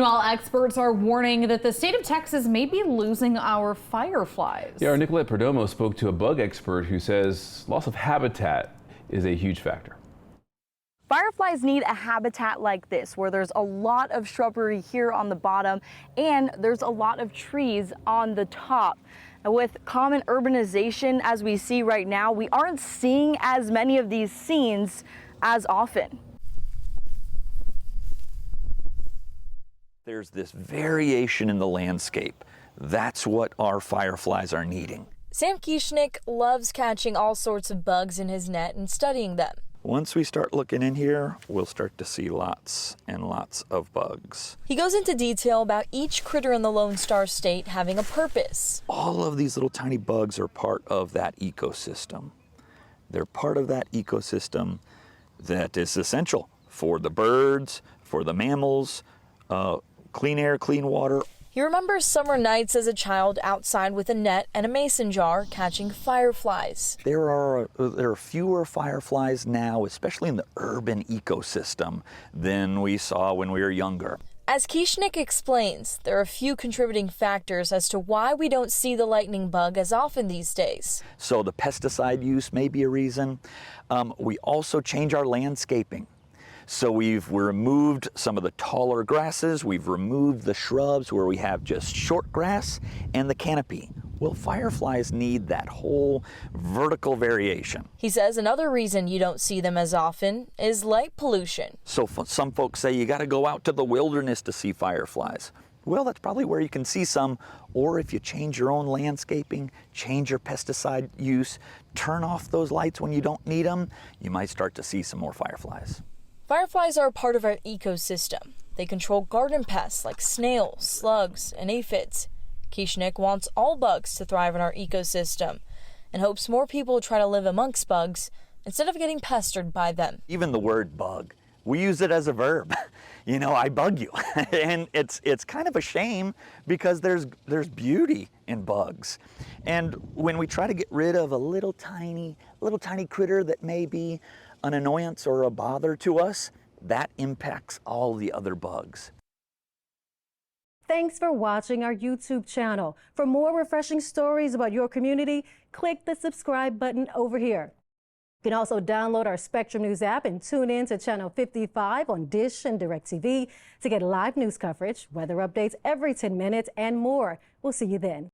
While experts are warning that the state of Texas may be losing our fireflies. Yeah, our Nicolette Perdomo spoke to a bug expert who says loss of habitat is a huge factor. Fireflies need a habitat like this, where there's a lot of shrubbery here on the bottom and there's a lot of trees on the top. Now, with common urbanization as we see right now, we aren't seeing as many of these scenes as often. There's this variation in the landscape. That's what our fireflies are needing. Sam Kieschnick loves catching all sorts of bugs in his net and studying them. Once we start looking in here, we'll start to see lots and lots of bugs. He goes into detail about each critter in the Lone Star State having a purpose. All of these little tiny bugs are part of that ecosystem. They're part of that ecosystem that is essential for the birds, for the mammals, clean air, clean water. He remembers summer nights as a child outside with a net and a mason jar catching fireflies. There are fewer fireflies now, especially in the urban ecosystem, than we saw when we were younger. As Kieschnick explains, there are a few contributing factors as to why we don't see the lightning bug as often these days. So the pesticide use may be a reason. We also change our landscaping. So we've removed some of the taller grasses, we've removed the shrubs where we have just short grass and the canopy. Well, fireflies need that whole vertical variation. He says another reason you don't see them as often is light pollution. So some folks say you got to go out to the wilderness to see fireflies. Well, that's probably where you can see some, or if you change your own landscaping, change your pesticide use, turn off those lights when you don't need them, you might start to see some more fireflies. Fireflies are a part of our ecosystem. They control garden pests like snails, slugs, and aphids. Kieschnick wants all bugs to thrive in our ecosystem and hopes more people try to live amongst bugs instead of getting pestered by them. Even the word bug, we use it as a verb. You know, I bug you. And it's kind of a shame because there's beauty in bugs. And when we try to get rid of a little tiny critter that may be an annoyance or a bother to us, that impacts all the other bugs. Thanks for watching our YouTube channel. For more refreshing stories about your community, click the subscribe button over here. You can also download our Spectrum News app and tune in to Channel 55 on Dish and DirecTV to get live news coverage, weather updates every 10 minutes, and more. We'll see you then.